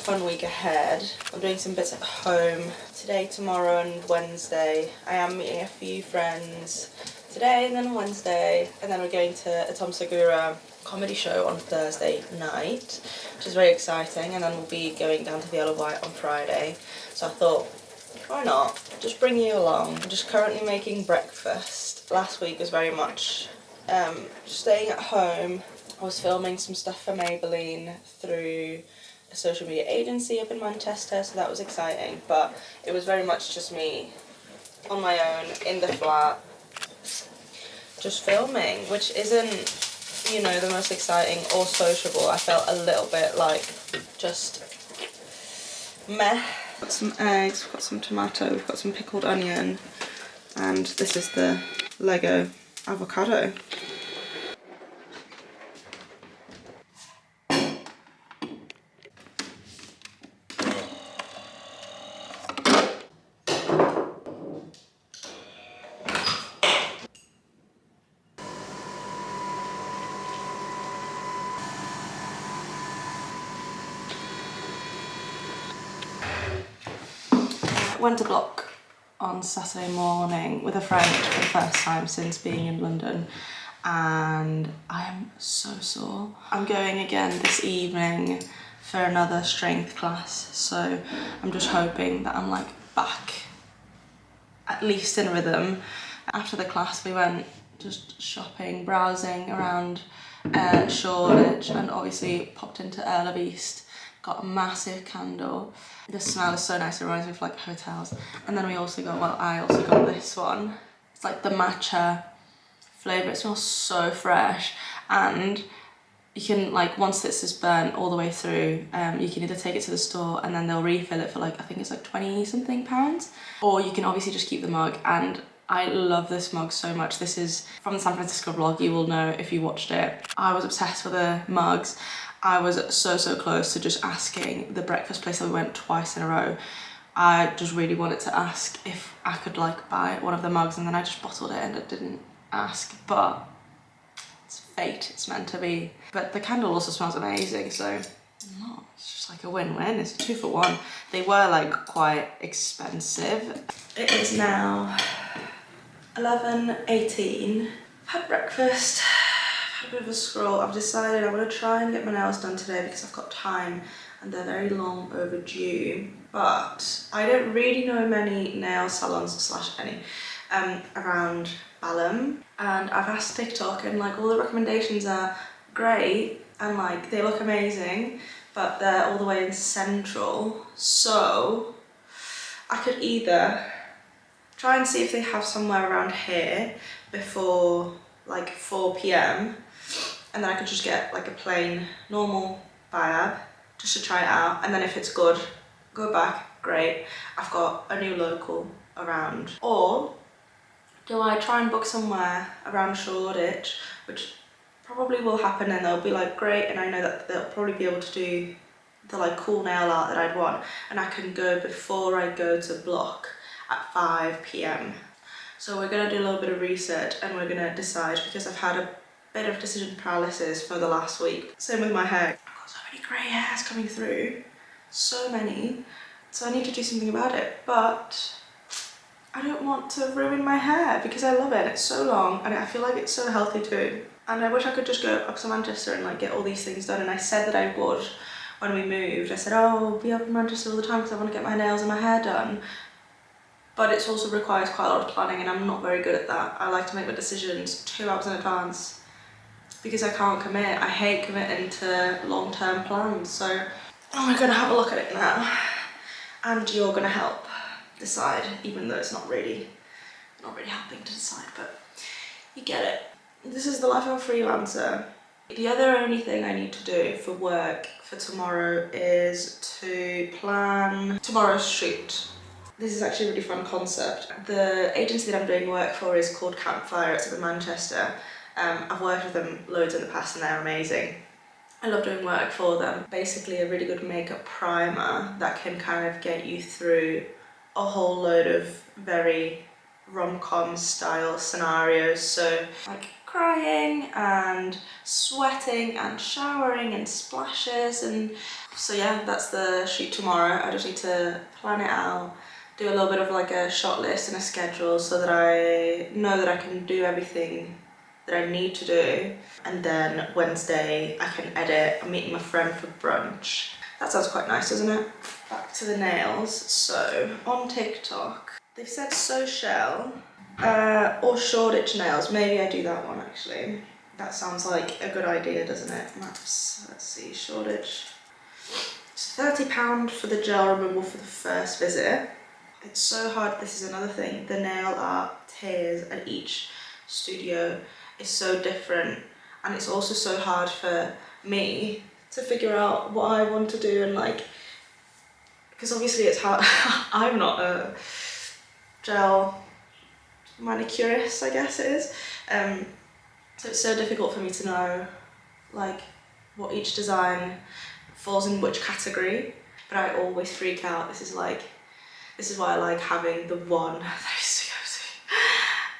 fun week ahead. I'm doing some bits at home today, tomorrow and Wednesday. I am meeting a few friends today and then Wednesday, and then we're going to a Tom Segura comedy show on Thursday night, which is very exciting, and then we'll be going down to the Isle of Wight on Friday. So I thought, why not? Just bring you along. I'm just currently making breakfast. Last week was very much staying at home. I was filming some stuff for Maybelline through a social media agency up in Manchester, so that was exciting, but it was very much just me on my own in the flat just filming, which isn't, you know, the most exciting or sociable. I felt a little bit like just meh. Got some eggs, we've got some tomato, we've got some pickled onion, and this is the Lego avocado. Went to Block on Saturday morning with a friend for the first time since being in London, and I am so sore. I'm going again this evening for another strength class, so I'm just hoping that I'm like back at least in rhythm. After the class we went just shopping, browsing around Shoreditch, and obviously popped into Earl of East. Got a massive candle. The smell is so nice, it reminds me of like hotels. And then we also got, well, I also got this one. It's like the matcha flavour. It smells so fresh, and you can, like, once this is burnt all the way through, you can either take it to the store and then they'll refill it for like, I think it's like 20 something pounds, or you can obviously just keep the mug. And I love this mug so much. This is from the San Francisco vlog, you will know if you watched it. I was obsessed with the mugs. I was so close to just asking the breakfast place that we went twice in a row. I just really wanted to ask if I could like buy one of the mugs, and then I just bottled it and I didn't ask, but it's fate, it's meant to be. But the candle also smells amazing, so no, it's just like a win-win. It's a 2 for 1. They were like quite expensive. It is now 11:18. Had breakfast. A bit of a scroll. I've decided I'm going to try and get my nails done today because I've got time and they're very long overdue, but I don't really know many nail salons slash any around Balham, and I've asked TikTok and like all the recommendations are great and like they look amazing, but they're all the way in Central, so I could either try and see if they have somewhere around here before like 4 PM, and then I could just get like a plain normal biab just to try it out, and then if it's good, go back, great, I've got a new local around. Or do I try and book somewhere around Shoreditch, which probably will happen, and they'll be like great, and I know that they'll probably be able to do the like cool nail art that I'd want, and I can go before I go to Block at 5 PM. So we're going to do a little bit of research and we're going to decide, because I've had a bit of decision paralysis for the last week. Same with my hair. I've got so many grey hairs coming through. So many. So I need to do something about it. But I don't want to ruin my hair because I love it. It's so long and I feel like it's so healthy too. And I wish I could just go up to Manchester and like get all these things done. And I said that I would when we moved. I said, oh, I'll be up in Manchester all the time because I want to get my nails and my hair done. But it also requires quite a lot of planning, and I'm not very good at that. I like to make my decisions 2 hours in advance because I can't commit. I hate committing to long-term plans. So we're gonna have a look at it now, and you're gonna help decide, even though it's not really helping to decide, but you get it. This is the life of a freelancer. The other only thing I need to do for work for tomorrow is to plan tomorrow's shoot. This is actually a really fun concept. The agency that I'm doing work for is called Campfire. It's up in Manchester. I've worked with them loads in the past and they're amazing. I love doing work for them. Basically a really good makeup primer that can kind of get you through a whole load of very rom-com style scenarios. So like crying and sweating and showering and splashes. And so yeah, that's the shoot tomorrow. I just need to plan it out, do a little bit of like a shot list and a schedule so that I know that I can do everything that I need to do. And then Wednesday I can edit. I'm meeting my friend for brunch. That sounds quite nice, doesn't it? Back to the nails. So on TikTok, they've said xoxo or Shoreditch Nails. Maybe I do that one actually. That sounds like a good idea, doesn't it? Maps, let's see, Shoreditch. It's £30 for the gel removal for the first visit. It's so hard, this is another thing. The nail art tiers at each studio is so different, and it's also so hard for me to figure out what I want to do, and like, because obviously it's hard. I'm not a gel manicurist, I guess it is. So it's so difficult for me to know like what each design falls in which category, but I always freak out. This is why I like having the one that I used to go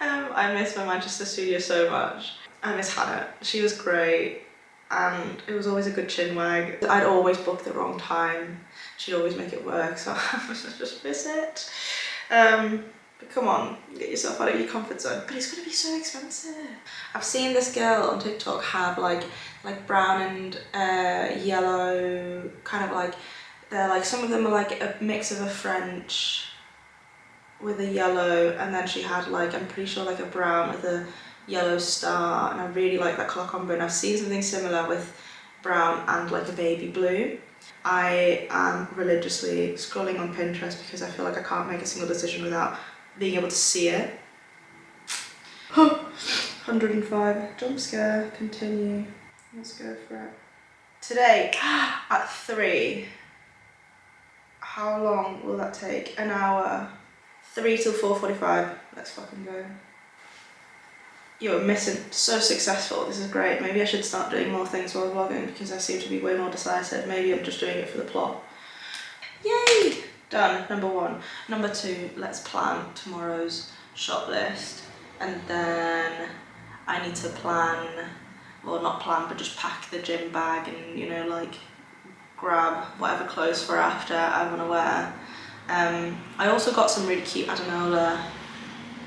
to. I miss my Manchester studio so much. I miss Hannah, she was great, and it was always a good chin wag. I'd always book the wrong time, she'd always make it work, so I just miss it. But come on, get yourself out of your comfort zone. But it's gonna be so expensive. I've seen this girl on TikTok have like brown and yellow, kind of like, they're like, some of them are like a mix of a French with a yellow, and then she had like, I'm pretty sure like a brown with a yellow star, and I really like that colour combo, and I've seen something similar with brown and like a baby blue. I am religiously scrolling on Pinterest because I feel like I can't make a single decision without being able to see it. 105, jump scare, continue. Let's go for it. Today at 3. How long will that take? An hour. 3 till 4:45. Let's fucking go. You're missing. So successful. This is great. Maybe I should start doing more things while vlogging because I seem to be way more decisive. Maybe I'm just doing it for the plot. Yay! Done. Number 1. Number 2, let's plan tomorrow's shop list. And then I need to plan, well, not plan, but just pack the gym bag and, you know, like grab whatever clothes for after I want to wear. I also got some really cute adanola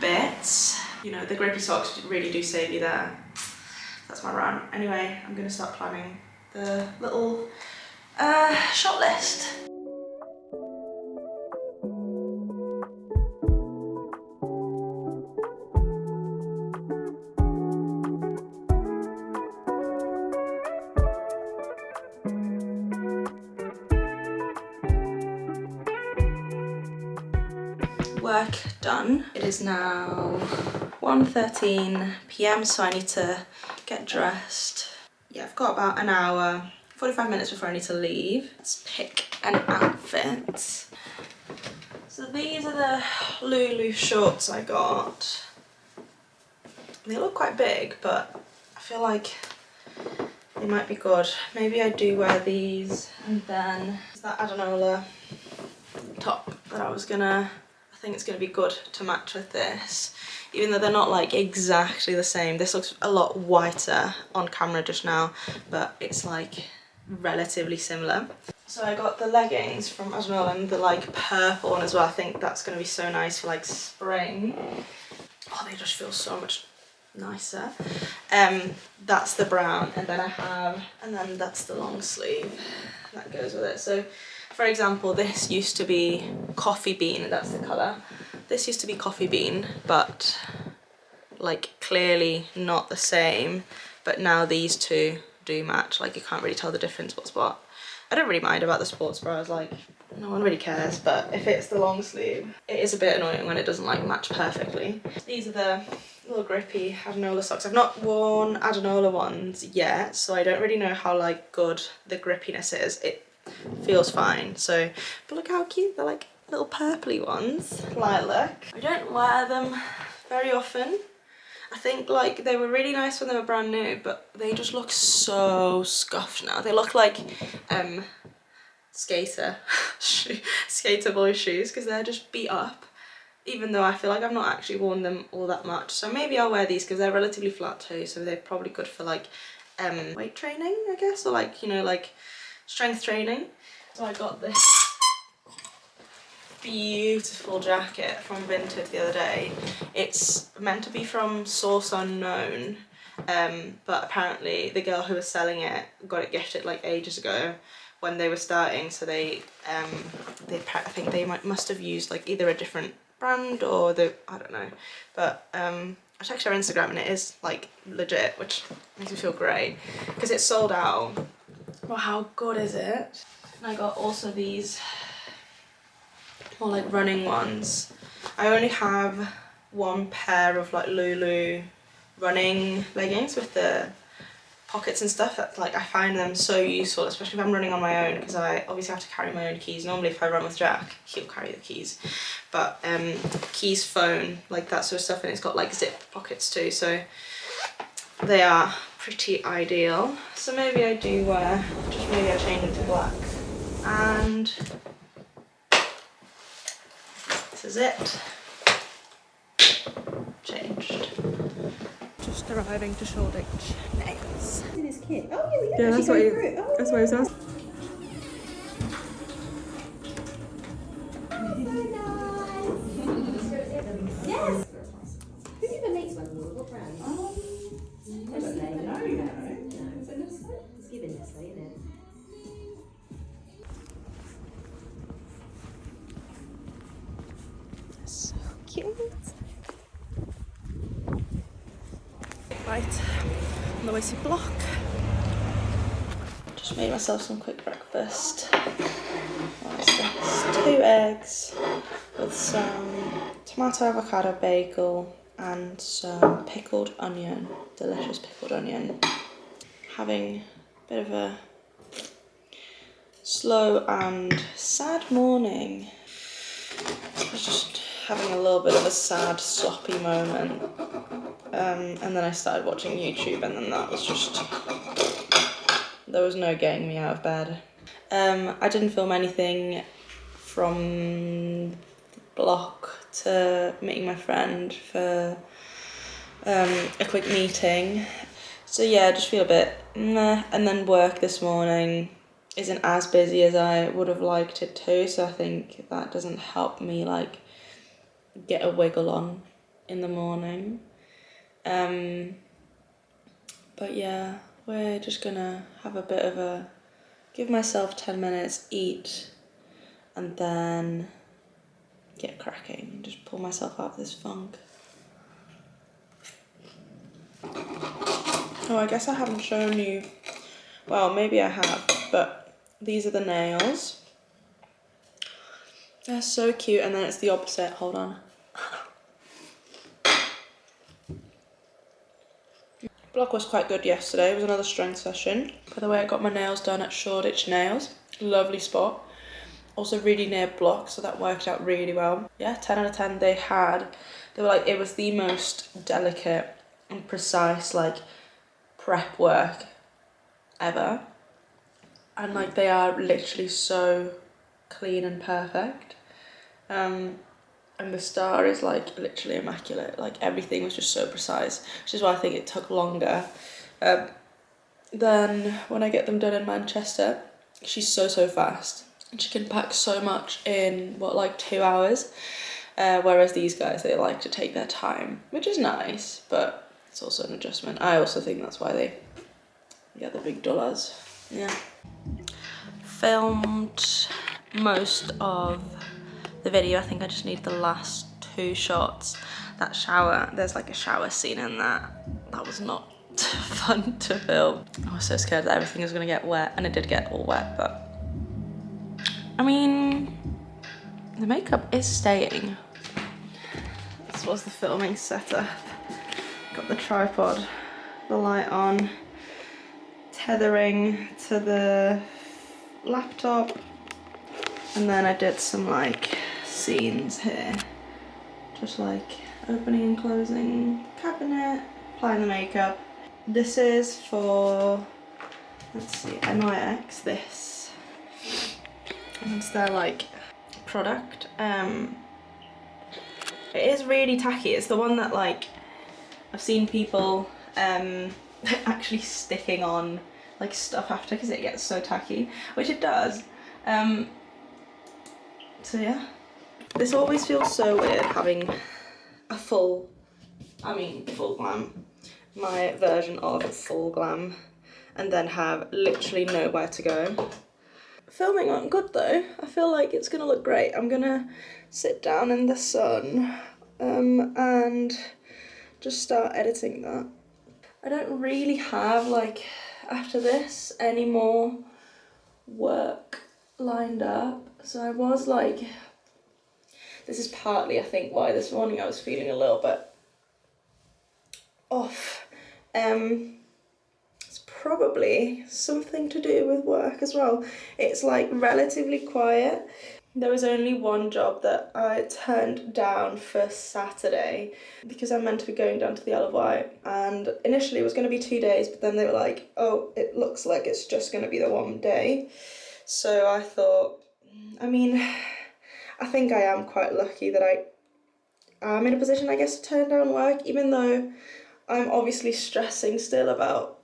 bits. You know, the grippy socks really do save you there. That's my rant. Anyway, I'm going to start planning the little shop list. Work done. It is now 1:13 p.m, so I need to get dressed. Yeah, I've got about an hour, 45 minutes before I need to leave. Let's pick an outfit. So these are the Lulu shorts I got. They look quite big, but I feel like they might be good. Maybe I do wear these, and then that adanola top that I think it's gonna be good to match with this, even though they're not like exactly the same. This looks a lot whiter on camera just now, but it's like relatively similar. So I got the leggings from Adanola and the like purple one as well. I think that's gonna be so nice for like spring. Oh, they just feel so much nicer. That's the brown, and then that's the long sleeve that goes with it. So for example, this used to be coffee bean, that's the colour. This used to be coffee bean, but like clearly not the same. But now these two do match, like you can't really tell the difference what's what. I don't really mind about the sports bras, like no one really cares, but if it's the long sleeve, it is a bit annoying when it doesn't like match perfectly. These are the little grippy Adanola socks. I've not worn Adanola ones yet, so I don't really know how like good the grippiness is. It feels fine, so, but look how cute, they're like little purpley ones, lilac. I don't wear them very often. I think like they were really nice when they were brand new, but they just look so scuffed now. They look like skater boy shoes, because they're just beat up. even though I feel like I've not actually worn them all that much. So maybe I'll wear these because they're relatively flat too, so they're probably good for like weight training, I guess, or like, you know, like strength training. So I got this beautiful jacket from Vinted the other day. It's meant to be from source unknown, but apparently the girl who was selling it got it gifted like ages ago when they were starting, so I think they must have used like either a different brand or I don't know, but I checked her Instagram and it is like legit, which makes me feel great because it's sold out. Well, how good is it? And I got also these more like running ones. I only have one pair of like Lulu running leggings with the pockets and stuff. That like I find them so useful, especially if I'm running on my own, because I obviously have to carry my own keys. Normally if I run with Jack, he'll carry the keys, but keys, phone, like that sort of stuff, and it's got like zip pockets too, so they are pretty ideal. So maybe I do maybe I change it to black, and this is it. Changed. Just arriving to Shoreditch Nails. His kit. Oh yeah, we Yeah, that's what he was asking. Yes. Who even makes one? What brand? I don't know. It's given Nestle, isn't it? So cute. Right, on the way to block. Just made myself some quick breakfast. What's this? 2 eggs with some tomato avocado bagel and some pickled onion. Delicious pickled onion. Having a bit of a slow and sad morning. I was just having a little bit of a sad, sloppy moment. And then I started watching YouTube, and then that was just, there was no getting me out of bed. I didn't film anything from the block to meeting my friend for a quick meeting. So yeah, I just feel a bit meh. And then work this morning isn't as busy as I would have liked it to, so I think that doesn't help me like get a wiggle on in the morning. But yeah, we're just gonna have a bit of give myself 10 minutes, eat, and then get cracking and just pull myself out of this funk. Oh, I guess I haven't shown you, well, maybe I have, but these are the nails. They're so cute, and then it's the opposite, hold on. Block was quite good yesterday. It was another strength session. By the way, I got my nails done at Shoreditch Nails. Lovely spot. Also really near block, so that worked out really well. Yeah, 10 out of 10. They were like, it was the most delicate and precise like prep work ever. And like they are literally so clean and perfect. And the star is like literally immaculate. Like everything was just so precise, which is why I think it took longer than when I get them done in Manchester. She's so fast, and she can pack so much in what, like 2 hours, whereas these guys, they like to take their time, which is nice, but it's also an adjustment. I also think that's why they get the big dollars. Yeah. Filmed most of the video. I think I just need the last 2 shots. That shower, there's like a shower scene in that. That was not fun to film. I was so scared that everything was gonna get wet, and it did get all wet, but I mean, the makeup is staying. This was the filming setup. Got the tripod, the light on, tethering to the laptop, and then I did some like scenes here, just like opening and closing the cabinet, applying the makeup. This is for, let's see, NYX, this, and it's their like product. It is really tacky. It's the one that like I've seen people actually sticking on like stuff after because it gets so tacky, which it does. So yeah, this always feels so weird having a full glam, my version of full glam, and then have literally nowhere to go. Filming went good though. I feel like it's gonna look great. I'm gonna sit down in the sun and just start editing that. I don't really have like after this any more work lined up, so I was like, this is partly I think why this morning I was feeling a little bit off. It's probably something to do with work as well. It's like relatively quiet. There was only one job that I turned down for Saturday because I'm meant to be going down to the Isle of Wight, and initially it was going to be 2 days, but then they were like, oh, it looks like it's just going to be the 1 day. So I thought, I mean, I think I am quite lucky that I'm in a position, I guess, to turn down work, even though I'm obviously stressing still about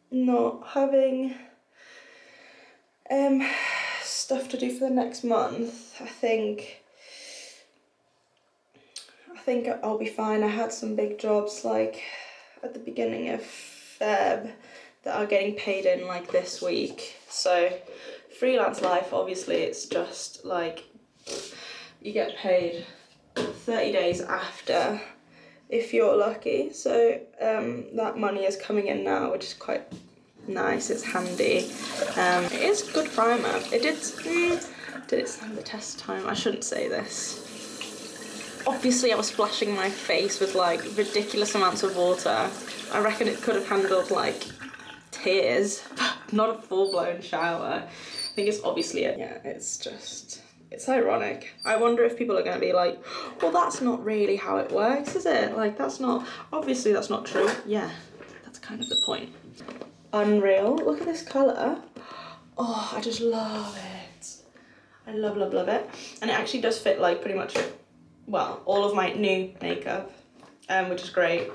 not having stuff to do for the next month. I think I'll be fine. I had some big jobs like at the beginning of Feb that are getting paid in like this week. So freelance life, obviously it's just like you get paid 30 days after if you're lucky. So that money is coming in now, which is quite nice. It's handy. It is good primer. Did it stand the test of time? I shouldn't say this. Obviously I was splashing my face with like ridiculous amounts of water. I reckon it could have handled like tears, but not a full-blown shower. I think it's obviously it's ironic. I wonder if people are going to be like, well, that's not really how it works, is it? Like, obviously that's not true. Yeah, that's kind of the point. Unreal. Look at this colour. Oh, I just love it. I love it. And it actually does fit like pretty much, well, all of my new makeup, which is great.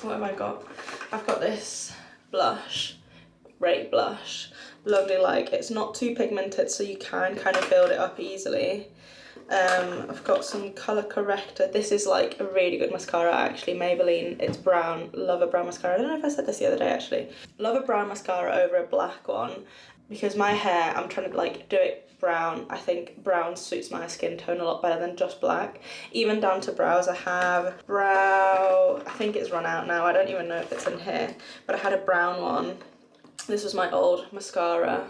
What have I got? I've got this blush, great blush. Lovely, like it's not too pigmented, so you can kind of build it up easily. I've got some colour corrector. This is like a really good mascara actually, Maybelline. It's brown. Love a brown mascara. I don't know if I said this the other day actually. Love a brown mascara over a black one because my hair, I'm trying to like do it brown. I think brown suits my skin tone a lot better than just black. Even down to brows, I have brow, I think it's run out now. I don't even know if it's in here, but I had a brown one. This was my old mascara.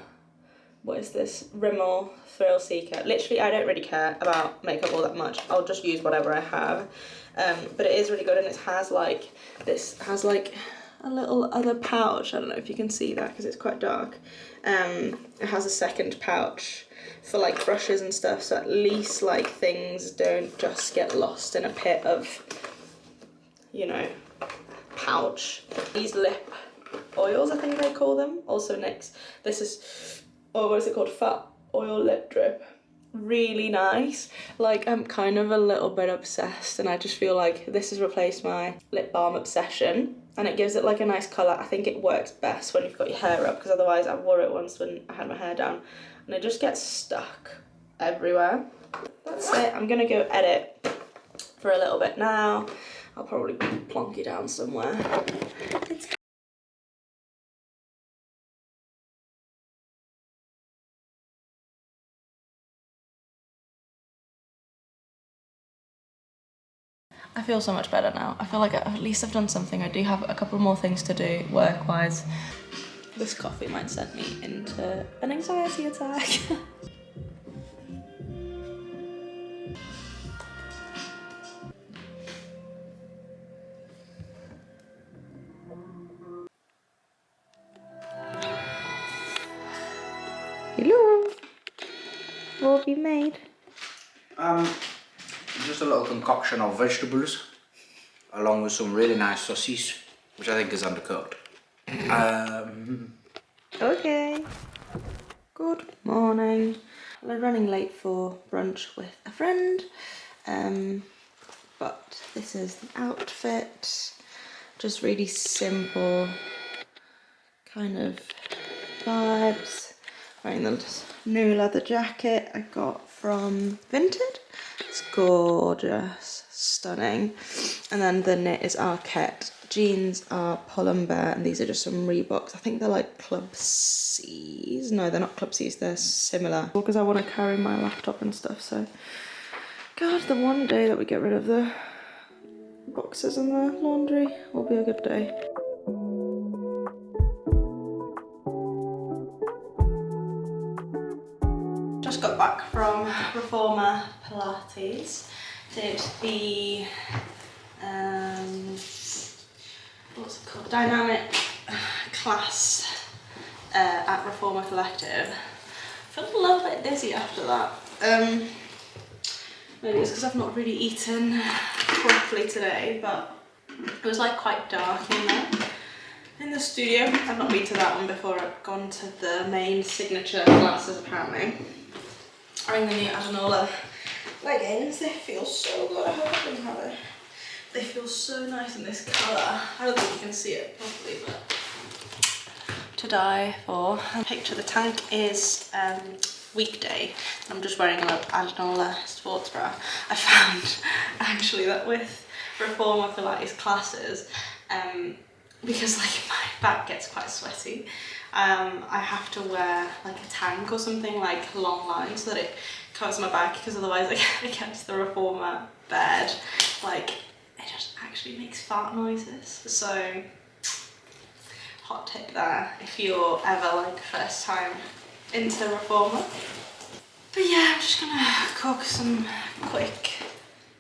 What is this? Rimmel Thrill Seeker. Literally, I don't really care about makeup all that much. I'll just use whatever I have. But it is really good, and it has like, this has like a little other pouch. I don't know if you can see that because it's quite dark. It has a second pouch for like brushes and stuff, so at least like things don't just get lost in a pit of, you know, pouch. These lip oils, I think they call them. Also NYX. This is, oh, what is it called? Fat Oil Lip Drip. Really nice. Like, I'm kind of a little bit obsessed, and I just feel like this has replaced my lip balm obsession, and it gives it like a nice colour. I think it works best when you've got your hair up, because otherwise I wore it once when I had my hair down and it just gets stuck everywhere. That's it. I'm gonna go edit for a little bit now. I'll probably plonk you down somewhere. I feel so much better now. I feel like at least I've done something. I do have a couple more things to do work-wise. This coffee might send me into an anxiety attack. Hello. What have you made? Just a little concoction of vegetables, along with some really nice sausage, which I think is undercooked. Okay. Good morning. We're running late for brunch with a friend. but this is the outfit. Just really simple kind of vibes. Wearing the new leather jacket I got from Vinted. It's gorgeous, stunning. And then the knit is Arquette. Jeans are Pull and Bear, and these are just some Reeboks. I think they're like Club C's. No, they're not Club C's, they're similar. Because I want to carry my laptop and stuff, so. God, the one day that we get rid of the boxes in the laundry will be a good day. Just got back from Reformer Pilates. Did the what's it called? Dynamic class at Reformer Collective. Felt a little bit dizzy after that. Maybe it's because I've not really eaten properly today, but it was like quite dark in there. In the studio. I've not been to that one before. I've gone to the main signature classes apparently. Wearing the new adanola leggings. They feel so good. I hope I can have it. They feel so nice in this colour. I don't think you can see it properly, but to die for. And picture the tank is weekday. I'm just wearing a adanola sports bra. I found actually that with Reformer Pilates classes, because like my back gets quite sweaty, I have to wear like a tank or something, like long line, so that it covers my back, because otherwise against the Reformer bed, like it just actually makes fart noises. So hot tip there if you're ever like first time into Reformer. But yeah, I'm just gonna cook some quick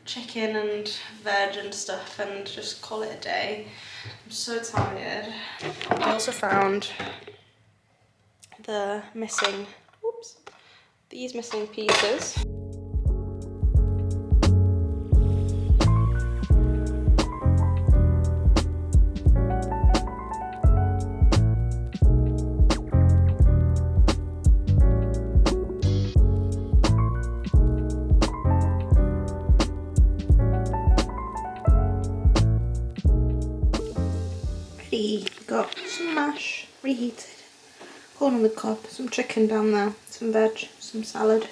chicken and veg and stuff and just call it a day. I'm so tired. I also found the missing, these missing pieces. Got some mash, reheated, corn on the cob, some chicken down there, some veg, some salad.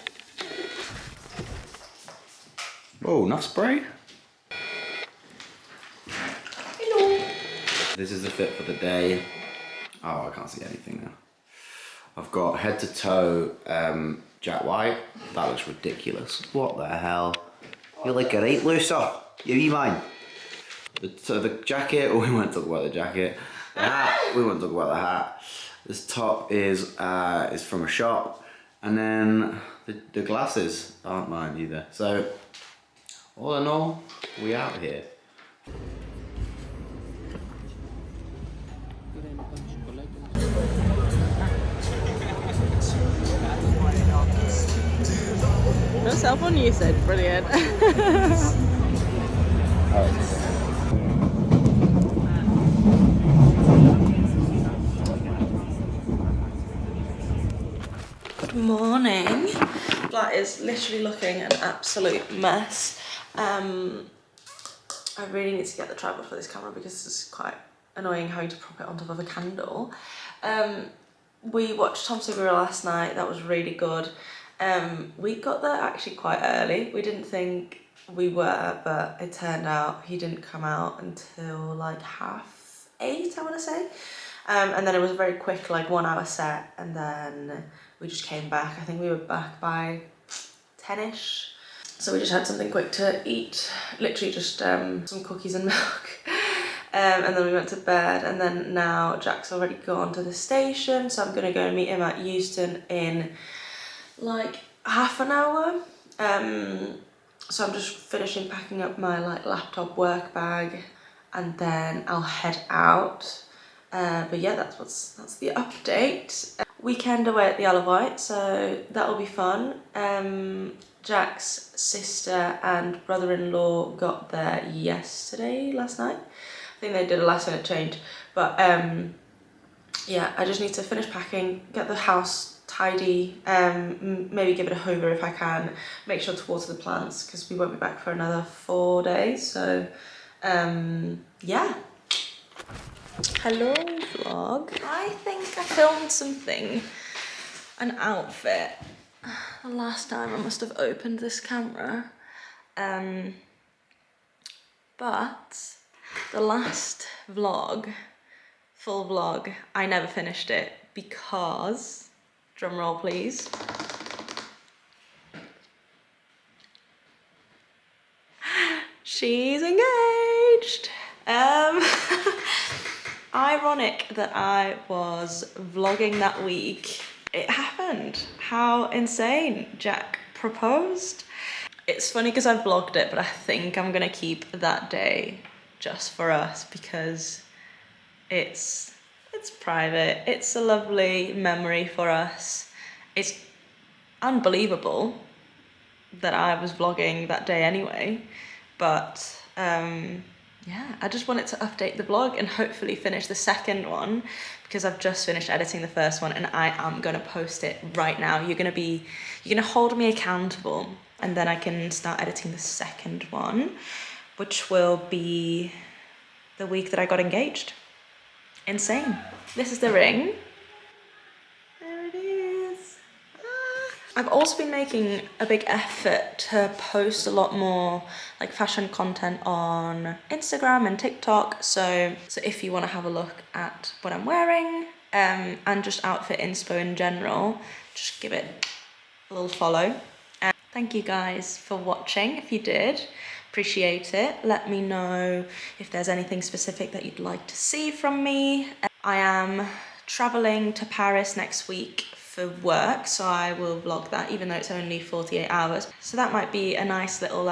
Oh, enough spray? Hello. This is the fit for the day. Oh, I can't see anything now. I've got head to toe Jack White. That looks ridiculous. What the hell? You're like a right looser. You mind? So the jacket, we won't talk about the jacket. The hat, we won't talk about the hat. This top is from a shop, and then the glasses aren't mine either. So all in all, we out here. No cell phone usage, brilliant. Good morning. Flat is literally looking an absolute mess. I really need to get the tripod for this camera because it's quite annoying having to prop it on top of a candle. We watched Tom Segura last night. That was really good. We got there actually quite early. We didn't think we were, but it turned out he didn't come out until like 8:30, I want to say. And then it was a very quick, like 1 hour set, and then we just came back. I think we were back by 10ish. So we just had something quick to eat, literally just some cookies and milk. And then we went to bed, and then now Jack's already gone to the station, so I'm gonna go and meet him at Euston in like half an hour. So I'm just finishing packing up my like laptop work bag, and then I'll head out. But yeah, that's the update. Weekend away at the Isle of Wight, so that'll be fun. Jack's sister and brother-in-law got there last night. I think they did a last minute change, but yeah, I just need to finish packing, get the house tidy, maybe give it a hoover if I can, make sure to water the plants because we won't be back for another 4 days. So yeah. Hello vlog. I think I filmed something, an outfit. The last time I must have opened this camera. But the last vlog, full vlog, I never finished it because, drum roll please, she's engaged. Ironic that I was vlogging that week. It happened. How insane. Jack proposed. It's funny because I vlogged it, but I think I'm gonna keep that day just for us because it's private. It's a lovely memory for us. It's unbelievable that I was vlogging that day anyway, but yeah, I just wanted to update the vlog and hopefully finish the second one because I've just finished editing the first one and I am gonna post it right now. You're gonna hold me accountable and then I can start editing the second one, which will be the week that I got engaged. Insane. This is the ring. There it is. I've also been making a big effort to post a lot more like fashion content on Instagram and TikTok. So if you want to have a look at what I'm wearing and just outfit inspo in general, just give it a little follow. Thank you guys for watching. If you did, appreciate it. Let me know if there's anything specific that you'd like to see from me. I am traveling to Paris next week for work, so I will vlog that even though it's only 48 hours. So that might be a nice little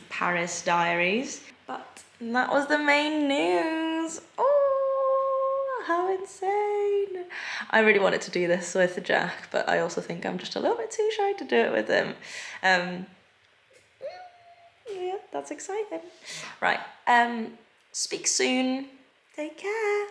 Paris diaries. But that was the main news. Oh, how insane. I really wanted to do this with Jack, but I also think I'm just a little bit too shy to do it with him. Yeah, that's exciting. Right, speak soon. Take care.